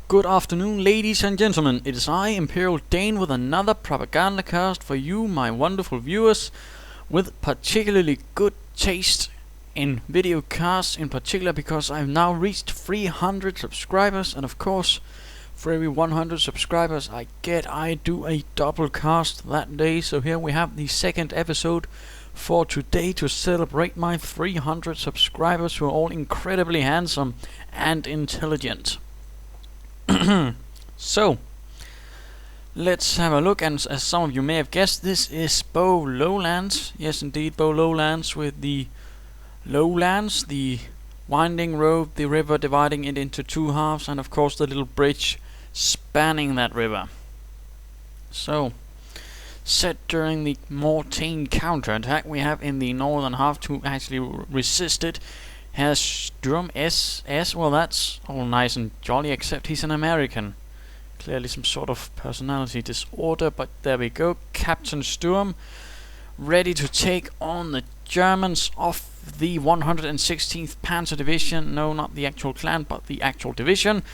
Good afternoon, ladies and gentlemen. It is I, ImperialDane, with another Propagandacast for you, my wonderful viewers, with particularly good taste in video casts, in particular because I've now reached 300 subscribers, and of course, for every 100 subscribers I do a double cast that day. So here we have the second episode for today to celebrate my 300 subscribers, who are all incredibly handsome and intelligent. So, let's have a look, and as some of you may have guessed, this is Beaux Lowlands. Yes, indeed, Beaux Lowlands, with the lowlands, the winding road, the river dividing it into two halves, and of course the little bridge spanning that river. So, set during the Mortain counterattack we have in the northern half to actually resist it, has SturmSS. Well, that's all nice and jolly, except he's an American. Clearly some sort of personality disorder, but there we go. Captain Sturm, ready to take on the Germans of the 116th Panzer Division. No, not the actual clan, but the actual division.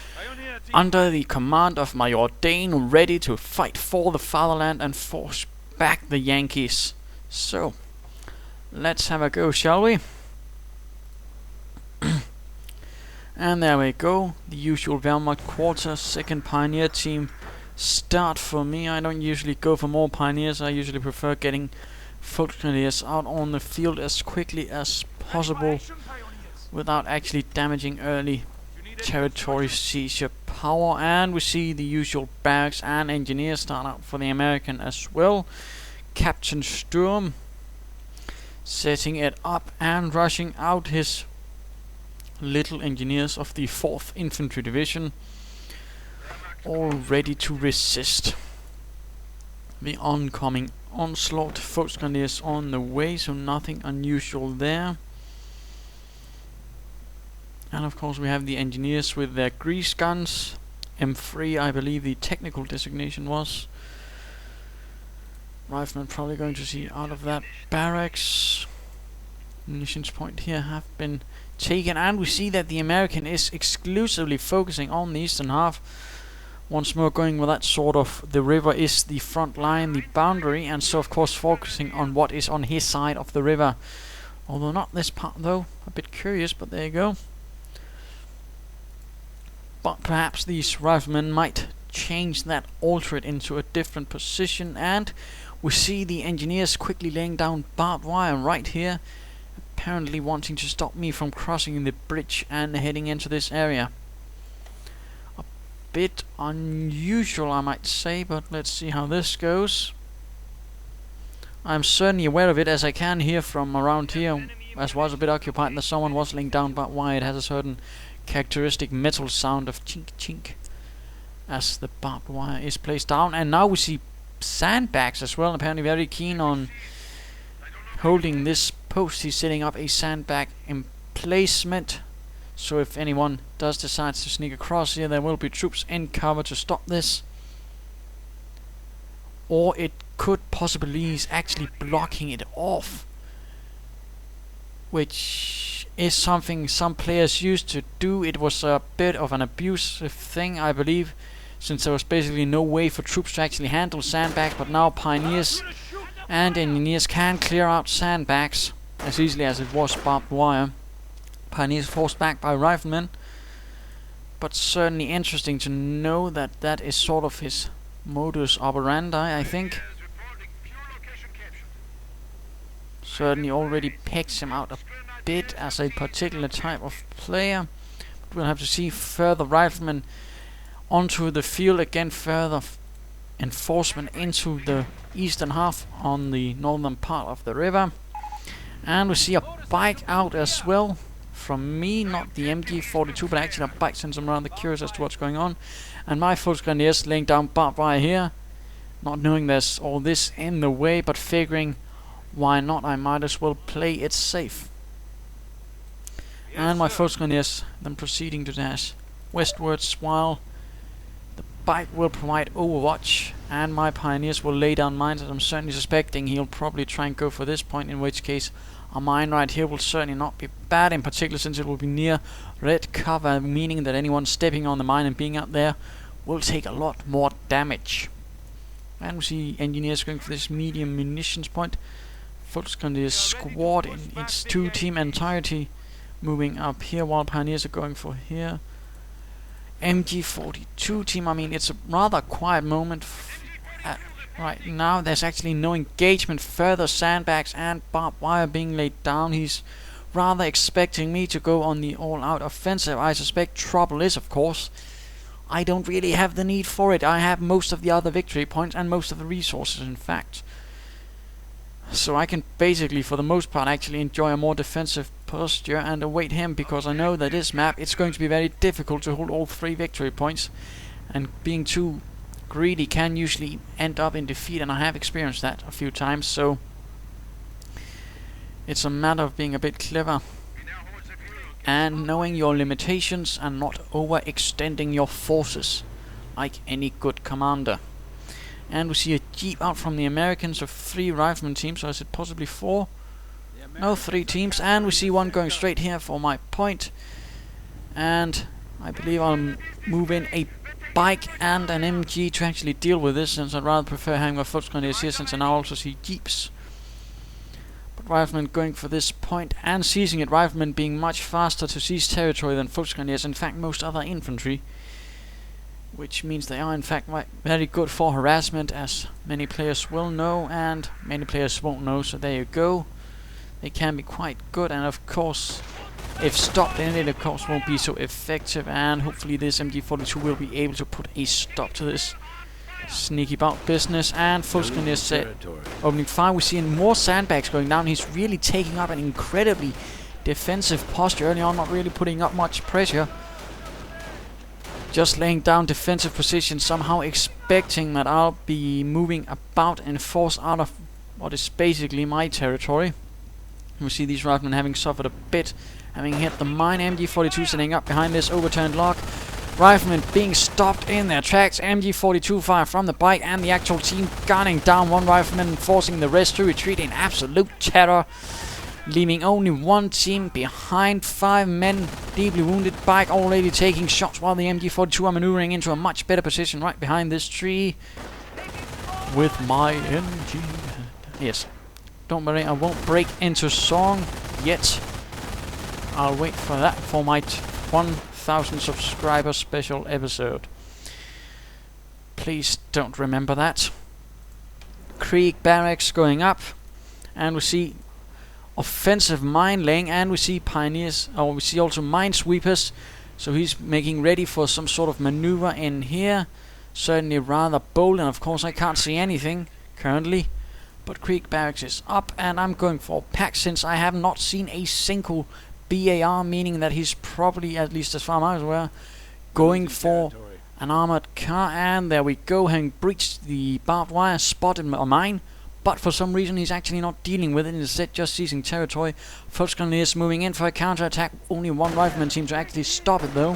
Under the command of Major Dane, ready to fight for the fatherland and force back the Yankees. So, let's have a go, shall we? And there we go, the usual Wehrmacht quarter, second pioneer team start for me. I don't usually go for more pioneers. I usually prefer getting Volksgrenadiers out on the field as quickly as possible without actually damaging early territory seizure power. And we see the usual barracks and engineers start out for the American as well. Captain Sturm setting it up and rushing out his little engineers of the 4th Infantry Division, all ready to resist the oncoming onslaught. Volksgrenadiers on the way, so nothing unusual there. And of course we have the engineers with their grease guns, M3 I believe the technical designation was. Riflemen probably going to see out of that barracks. Munitions point here have been taken, and we see that the American is exclusively focusing on the eastern half. Once more going with that sort of, the river is the front line, the boundary, and so of course focusing on what is on his side of the river. Although not this part though, a bit curious, but there you go. But perhaps these riflemen might change that, alter it into a different position, and we see the engineers quickly laying down barbed wire right here, apparently wanting to stop me from crossing the bridge and heading into this area. A bit unusual, I might say, but let's see how this goes. I'm certainly aware of it, as I can hear from around here, as was a bit occupied, that someone was laying down barbed wire. It has a certain characteristic metal sound of chink chink as the barbed wire is placed down. And now we see sandbags as well, apparently very keen on holding this post. He's setting up a sandbag emplacement, so if anyone does decide to sneak across here, there will be troops in cover to stop this. Or it could possibly he's actually blocking it off, which is something some players used to do. It was a bit of an abusive thing, I believe, since there was basically no way for troops to actually handle sandbags, but now pioneers and engineers can clear out sandbags as easily as it was barbed wire. Pioneers forced back by riflemen, but certainly interesting to know that that is sort of his modus operandi, I think. Certainly already pegs him out a bit as a particular type of player. But we'll have to see further riflemen onto the field again, further enforcement into the eastern half on the northern part of the river. And we see a bike out as well from me, not the MG42, but actually a bike, since I'm rather curious as to what's going on. And my Volksgrenadiers laying down barbed wire here, not knowing there's all this in the way, but figuring why not, I might as well play it safe. And my Volksgrenadiers then proceeding to dash westwards, while the bike will provide overwatch, and my pioneers will lay down mines, and I'm certainly suspecting he'll probably try and go for this point, in which case a mine right here will certainly not be bad, in particular since it will be near red cover, meaning that anyone stepping on the mine and being out there will take a lot more damage. And we see engineers going for this medium munitions point. Volksgrenadiers squad in its two-team entirety moving up here, while pioneers are going for here. MG42 team, I mean, it's a rather quiet moment right now. There's actually no engagement, further sandbags and barbed wire being laid down. He's rather expecting me to go on the all-out offensive. I suspect trouble is, of course, I don't really have the need for it. I have most of the other victory points and most of the resources, in fact. So I can basically, for the most part, actually enjoy a more defensive posture and await him, because I know that this map, it's going to be very difficult to hold all 3 victory points, and being too greedy can usually end up in defeat, and I have experienced that a few times, so it's a matter of being a bit clever and knowing your limitations and not overextending your forces like any good commander. And we see a jeep out from the Americans of 3 rifleman teams, or is it possibly 4? No, 3 teams, and we see one going straight here for my point. And I believe I'll move in a bike and an MG to actually deal with this, since I'd rather prefer having my Volksgrenadiers here, since I now also see jeeps. But riflemen going for this point and seizing it, riflemen being much faster to seize territory than Volksgrenadiers, in fact most other infantry. Which means they are in fact very good for harassment, as many players will know and many players won't know, so there you go. They can be quite good, and of course if stopped then it of course won't be so effective, and hopefully this MG42 will be able to put a stop to this sneaky bout business. And Volksgrenadiers set opening fire. We see more sandbags going down. He's really taking up an incredibly defensive posture early on, not really putting up much pressure. Just laying down defensive positions, somehow expecting that I'll be moving about in force out of what is basically my territory. We see these riflemen having suffered a bit, having hit the mine. MG42 sitting up behind this overturned log. Riflemen being stopped in their tracks. MG42 fire from the bike, and the actual team gunning down one rifleman, forcing the rest to retreat in absolute terror, leaving only one team behind. 5 men deeply wounded. Bike already taking shots, while the MG42 are maneuvering into a much better position right behind this tree with my MG. Yes, don't worry, I won't break into song yet. I'll wait for that for my 1000 subscriber special episode. Please don't remember that. Krieg barracks going up, and we see offensive mine laying, and we see pioneers, or we see also minesweepers, so he's making ready for some sort of maneuver in here. Certainly rather bold, and of course I can't see anything currently, but Krieg barracks is up, and I'm going for pack, since I have not seen a single BAR, meaning that he's probably, at least as far as I'm aware, going for an armored car. And there we go, having breached the barbed wire, spotted a mine, but for some reason he's actually not dealing with it, instead just seizing territory. Volksgrenadiers moving in for a counter-attack. Only one rifleman team to actually stop it though.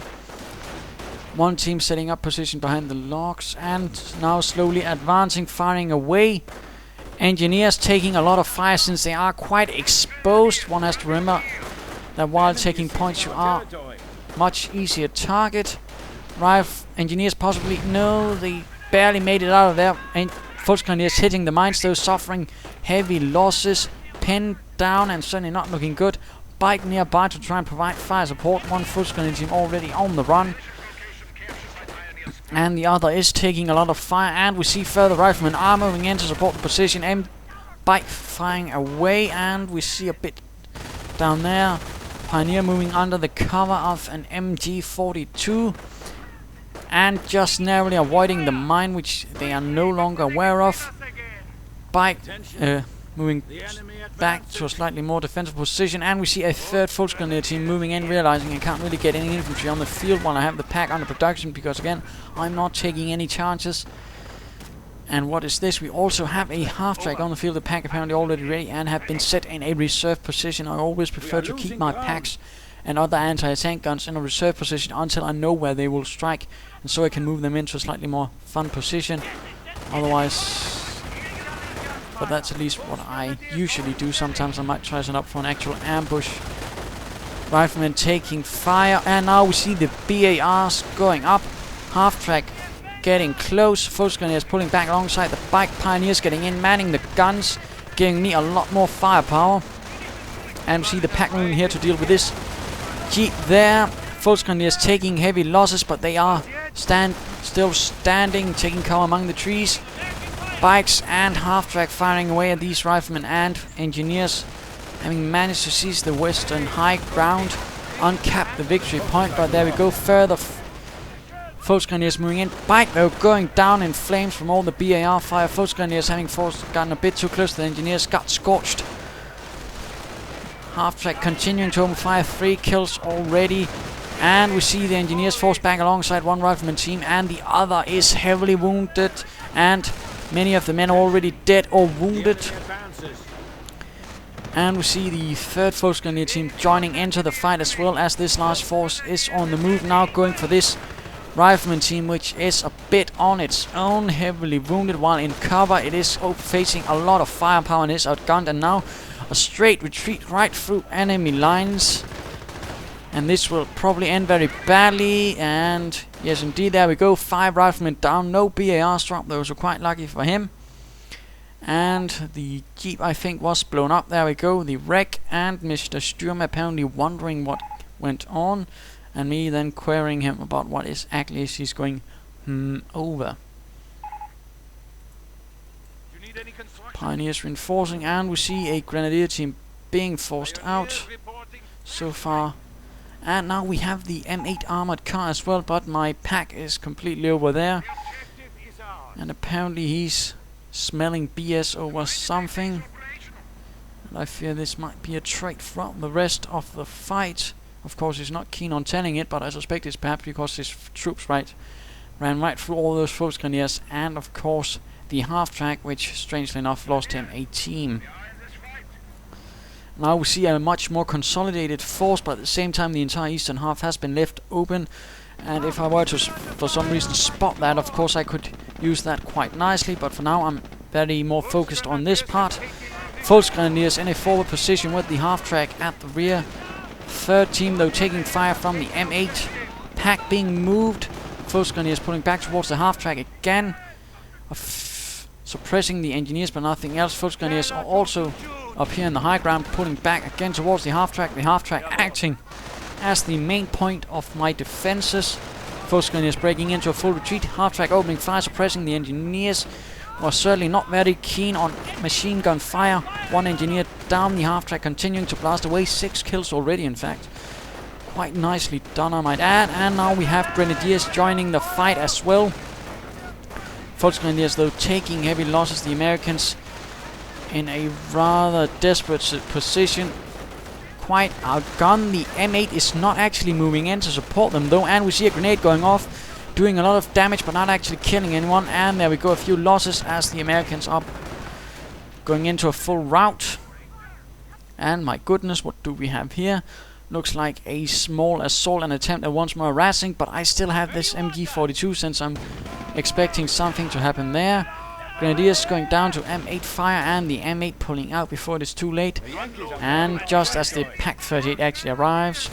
One team setting up position behind the logs, and now slowly advancing, firing away. Engineers taking a lot of fire, since they are quite exposed. One has to remember that while taking points you are much easier target. Engineers possibly, no, they barely made it out of there. And Volksgrenadiers hitting the mines though, suffering heavy losses, pinned down and certainly not looking good. Bike nearby to try and provide fire support. One Volksgrenadier team already on the run, and the other is taking a lot of fire, and we see further riflemen are moving in to support the position. Bike firing away, and we see a bit down there. Pioneer moving under the cover of an MG42, and just narrowly avoiding the mine, which they are no longer aware of. Bike moving back to a slightly more defensive position, and we see a third Volksgrenadier team moving in, realizing I can't really get any infantry on the field while I have the pack under production, because again I'm not taking any chances. And what is this? We also have a half-track on the field. The pack apparently already ready and have been set in a reserve position. I always prefer to keep my packs and other anti-tank guns in a reserve position until I know where they will strike, and so I can move them into a slightly more fun position. Otherwise, but that's at least what I usually do. Sometimes I might try to set up for an actual ambush. Riflemen taking fire, and now we see the BARs going up. Half-track getting close. Force-Grenadiers pulling back alongside the bike. Pioneers getting in, manning the guns, giving me a lot more firepower. And we see the pack moving here to deal with this Jeep there. Force-Grenadiers taking heavy losses, but they are still standing, taking cover among the trees. Bikes and half-track firing away at these riflemen and engineers, having managed to seize the western high ground, uncap the victory point. But there we go, further Force-Grenadiers moving in. Bike though going down in flames from all the BAR fire. Force-Grenadiers having gotten a bit too close to the engineers, got scorched. Half-track continuing to open fire, 3 kills already. And we see the engineers forced back alongside one rifleman team, and the other is heavily wounded, and many of the men are already dead or wounded. And we see the third Force-Grenadier team joining into the fight, as well as this large force is on the move now, going for this rifleman team, which is a bit on its own, heavily wounded, while in cover it is facing a lot of firepower and is outgunned. And now a straight retreat right through enemy lines, and this will probably end very badly. And yes, indeed, there we go, 5 riflemen down. No BAR drop, those were quite lucky for him. And the Jeep, I think, was blown up. There we go, the wreck, and Mr. Sturm apparently wondering what went on, and me then querying him about what is actually he's going over. Pioneers reinforcing, and we see a Grenadier team being forced out so far. And now we have the M8 armored car as well, but my pack is completely over there. And apparently he's smelling BS over something. And I fear this might be a trait throughout the rest of the fight. Of course, he's not keen on telling it, but I suspect it's perhaps because his troops ran right through all those Force-Grenadiers, and of course the half-track, which strangely enough lost him a team. Now we see a much more consolidated force, but at the same time the entire eastern half has been left open. And if I were to, for some reason, spot that, of course I could use that quite nicely. But for now I'm very more focused on this part. Force-Grenadiers in a forward position with the half-track at the rear. Third team though taking fire from the M8. Pack being moved. Force-Grenadiers pulling back towards the half-track again. Suppressing the engineers but nothing else. Force-Grenadiers are also up here in the high ground, pulling back again towards the half-track. The half-track acting as the main point of my defenses. Force-Grenadiers breaking into a full retreat. Half-track opening fire, suppressing the engineers. Was certainly not very keen on machine gun fire. One engineer down, the half-track continuing to blast away. 6 kills already, in fact. Quite nicely done, I might add. And now we have Grenadiers joining the fight as well. Force-Grenadiers though taking heavy losses. The Americans in a rather desperate position, quite outgunned. The M8 is not actually moving in to support them though, and we see a grenade going off, doing a lot of damage but not actually killing anyone. And there we go, a few losses as the Americans are going into a full rout. And my goodness, what do we have here? Looks like a small assault and attempt at once more harassing, but I still have this MG42 since I'm expecting something to happen there. Grenadiers going down to M8 fire, and the M8 pulling out before it is too late. And just as the Pack 38 actually arrives,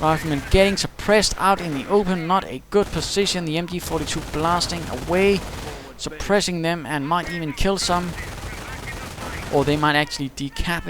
riflemen getting suppressed out in the open, not a good position. The MG42 blasting away, suppressing them, and might even kill some, or they might actually decapitate